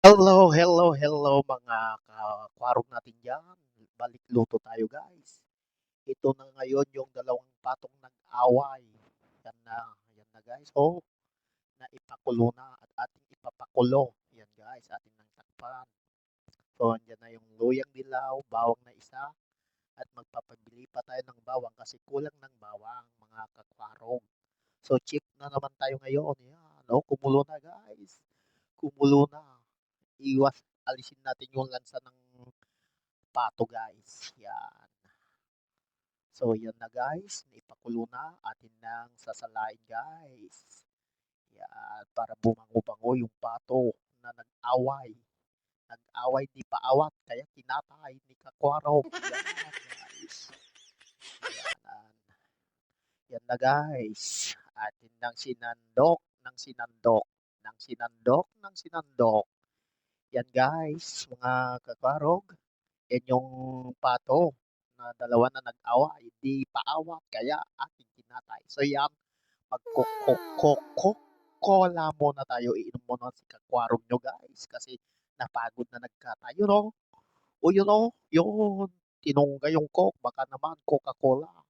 Hello, hello, hello mga kakwarog natin dyan. Balik luto tayo guys. Ito na ngayon yung dalawang patong nag-away. Yan na guys. Oh, naipakulo na at ating ipapakulo. Yan guys, ating nang takpan. So, andyan na yung luyang dilaw, bawang na isa. At magpapabili pa tayo ng bawang kasi kulang ng bawang mga kakwarog. So, check na naman tayo ngayon. Yan, oh, kumulo na guys. Kumulo na. Alisin natin yung lansa ng pato guys. Yan. So yan na guys, naipakulo na atin nang sasalain guys. Yan, para bumango-bango yung pato na nag-away. Nag-away di paawat, kaya tinatay ni Kakwaro. Yan guys. Yan, yan na guys. Atin nang sinandok, ng sinandok, ng sinandok, ng sinandok. Yan guys, mga kakwarog. Yan yung pato na dalawa na nag-awa, hindi paawat, kaya ating kinatay. So yan, magkukukukukukula muna tayo. Iinom muna si kakwarog nyo guys, kasi napagod na nagkatayo, no? O yun, no? Yun, tinungga yung coke, baka naman Coca-Cola.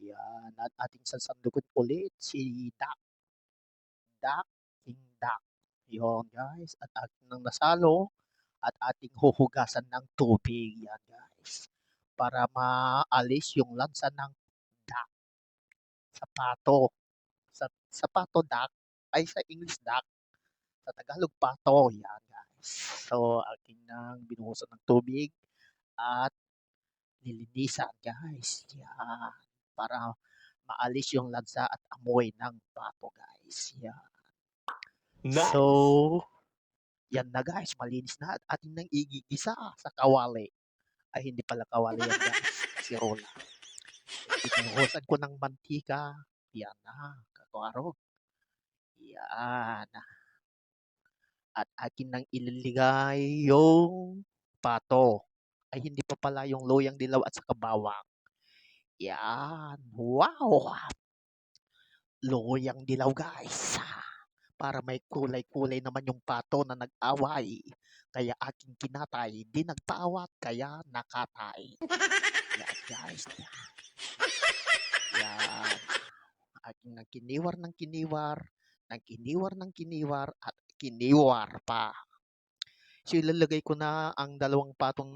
Yan, at ating sasandukin ulit si Dak, King Dak. Yun guys, at ating nang nasalo, at ating huhugasan ng tubig. Yan guys. Para maalis yung lansa ng duck sa pato. Sa pato duck, ay sa English duck. Sa Tagalog pato. Yan guys. So, aking nang binuhusan ng tubig at nilinisan guys. Yan. Para maalis yung lansa at amoy ng pato guys. Yan. Nice. So, yan na guys. Malinis na at ating nang igigisa sa kawali. Ay, hindi pala kawali yan guys. Kasirola. Binuhusan ko ng mantika. Yan na, kakwaro. Yan. At akin nang ililigay yung pato. Ay, hindi pa pala yung loyang dilaw at saka bawang. Yan. Wow! Loyang dilaw guys. Para may kulay-kulay naman yung pato na nag-away. Kaya aking kinatay, di nagpaawat, kaya nakatay. Yan guys. Yan. Aking nang kiniwar ng kiniwar, ng kiniwar ng kiniwar, at kiniwar pa. So ilalagay ko na ang dalawang patong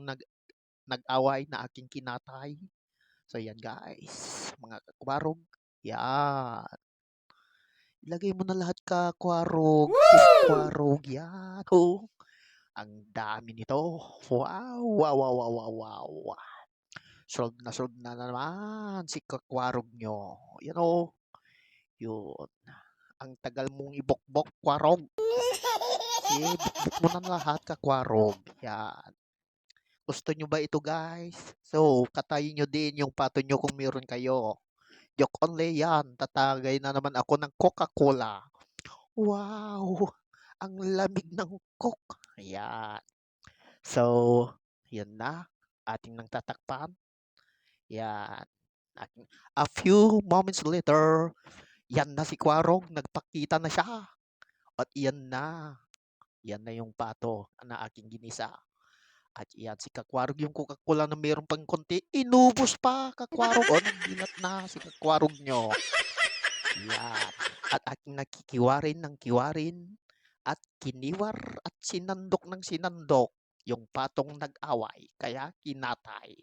nag-away na aking kinatay. So yan guys, mga kakwarog. Yan. Ilagay mo na lahat kakwarog. Kakwarog. Yan. Oh. Ang dami nito. Wow, wow, wow, wow, wow, wow. Solve na naman si kakwarog nyo. Yan oh. Yun. Ang tagal mong ibokbok, kwarog. Sige, bukbok mo na lahat, kakwarog. Yan. Gusto nyo ba ito, guys? So, katayin nyo din yung pato nyo kung meron kayo. Joke only yan. Tatagay na naman ako ng Coca-Cola. Wow! Ang lamig ng Coke. Yan. So, yan na. Ating nang tatakpan. Yan. A few moments later, yan na si Kwarog. Nagpakita na siya. At yan na. Yan na yung pato na aking ginisa. At yan si Kakwarog yung Coca-Cola na mayroon pang konti. Inubos pa, Kakwarog. O, nagbilat na si Kakwarog nyo. Yan. At aking nakikiwarin ng kiwarin. At kiniwar at sinandok ng sinandok yung patong nag-away. Kaya kinatay.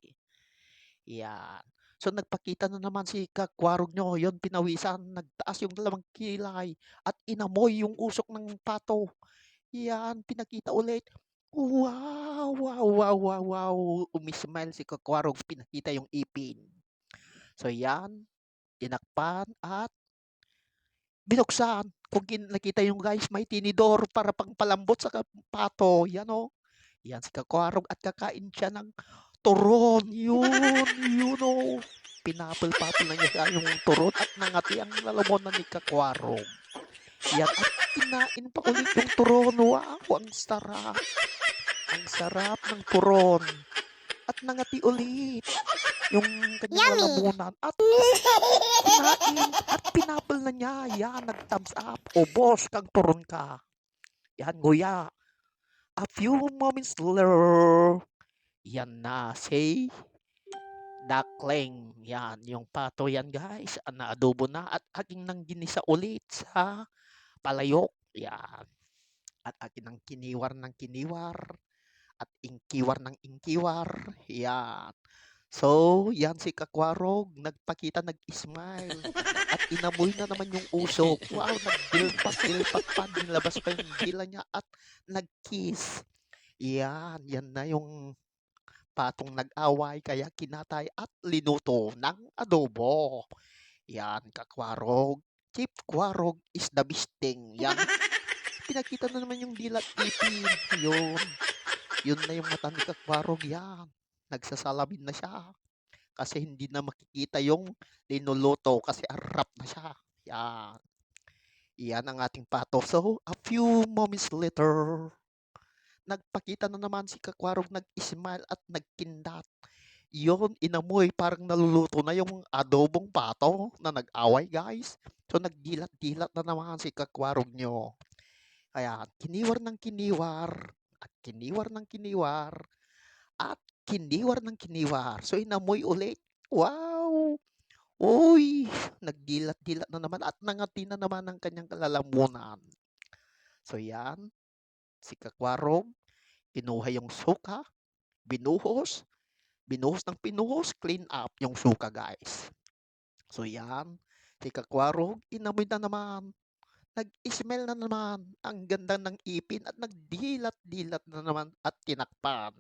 Yan. So nagpakita na naman si Kakwarog nyo. Yun, pinawisan. Nagtaas yung dalawang kilay. At inamoy yung usok ng pato. Yan, pinakita ulit. Wow, wow, wow, wow, wow. Umismile si Kakwarog, pinakita yung ipin. So yan, tinakpan at binuksan. Kung nakita yung guys, may tinidor para pangpalambot sa pato. Yan o. Yan si Kakwarog at kakain siya ng turon. Yun o. Pinapal-papal na niya yung turon at nangati ang lalamunan ni Kakwarog. Yan, at kinain pa ulit yung turon. Wow, ang sarap. Ang sarap ng turon. At nangati ulit yung kanyang lalamunan. At kinain at pinapal na niya. Yan, nag-thumbs up. O boss, kang turon ka. Yan, nguya. a few moments later, yan na si duckling. Yan, yung pato yan guys. Naadobo na at aking nang ginisa ulit sa palayok. Yan. At akin ng kiniwar ng kiniwar. At ingkiwar ng ingkiwar. Yan. So, yan si Kakwarog, nagpakita, nag-smile. At inamoy na naman yung usok. Wow, nagdilpat-dilpat pa, nilabas pa yung dila niya at nag-kiss. Yan na yung patong nag-away kaya kinatay at linuto ng adobo. Yan, Kakwarog. Chief Kwarog is the bisting. Yan, pinakita na naman yung dilat ipin. Yun na yung mata ni Kakwarog. Yan, nagsasalamin na siya. Kasi hindi na makikita yung linuluto kasi arap na siya. Yan. Yan ang ating pato. So, a few moments later, nagpakita na naman si Kakwarog, nag-smile at nagkindat. Yun, inamoy, parang naluluto na yung adobong pato na nag-away, guys. So, nagdilat-dilat na naman si Kakwarog nyo. Kaya, kiniwar ng kiniwar, at kiniwar ng kiniwar, at kiniwar ng kiniwar. So, inamoy ulit. Wow! Uy, nagdilat-dilat na naman at nangati na naman ang kanyang kalalamunan. So yan, si Kakwarog, kinuha yung suka, binuhos, ng pinuhos, clean up yung suka guys. So yan, si Kakwarog, inamoy na naman, nag-smell na naman, ang ganda ng ipin at nagdilat-dilat na naman at tinakpan.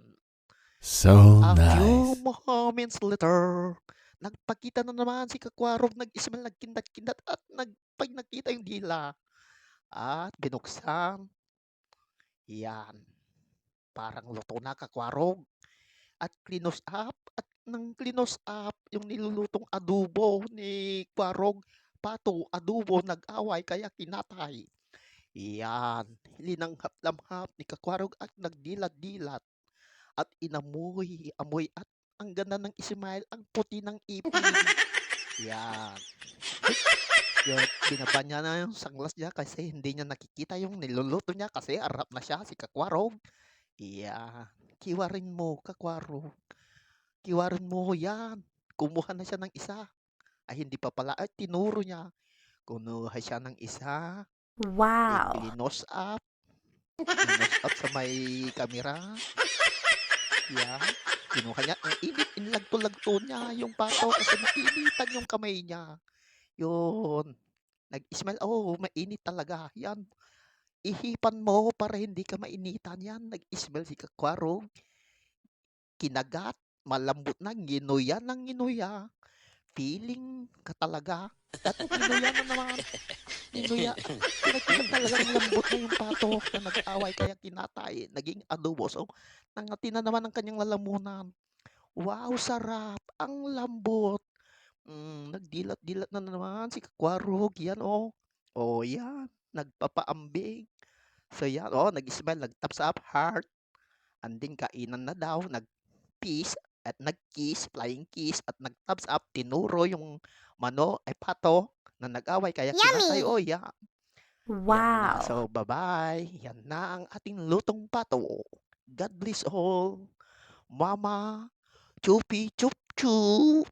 So A few nice. moments later, nagpakita na naman si Kakwarog, nag-smell, nagkindat-kindat at nakita yung dila. At binuksan. Yan. Parang luto na Kakwarog. At clinose up. At nang clinose up, yung nilulutong adobo ni Kwarog, pato, adobo, nag-away, kaya kinatay. Yan. Linanghap-lamhap ni Kakwarog at nagdilat-dilat. At amoy at ang ganda ng smile, ang puti ng ipin. Yan. Yun, binaba niya na yung sunglass niya kasi hindi niya nakikita yung niluluto niya kasi arap na siya, si Kakwarog. Yan. Kiwarin mo, Kakwarog. Kiwarin mo, yan. Kumuha na siya ng isa. Ay, hindi pa pala. Ay, tinuro niya. Kumuha siya ng isa. Wow. I-cleanose up. Cleanose up sa may kamera. Yan. Kinuha niya. Ang init, inlagto-lagto niya yung pato kasi nainitan yung kamay niya. Yun. Nag-smile. Oh, mainit talaga. Yan. Ihipan mo para hindi ka mainitan. Yan. Nag-smile si Kakwarog. Kinagat. Malambot na. Nginuya ng nginuya. Feeling ka talaga. At nginuya na naman. Nginuya. Pinagkilang talagang lambot na yung pato na nag-away kaya kinatay. Naging adobo. So, nangati na naman ang kanyang lalamunan. Wow, sarap. Ang lambot. Nagdilat-dilat na naman si Kakwarog. Yan, oh. Oh, yan. Nagpapaambing. So, yan. Oh, nag-smile. Nag-thumbs up, heart. Anding kainan na daw. Nag-peace at nag-kiss, flying kiss at nag-thumbs up. Tinuro yung pato na nag-away kaya kinatay. Oh, yan. Yan na. Wow. So, bye-bye. Yan na ang ating lutong pato. God bless all. Mama, chupi chup chup.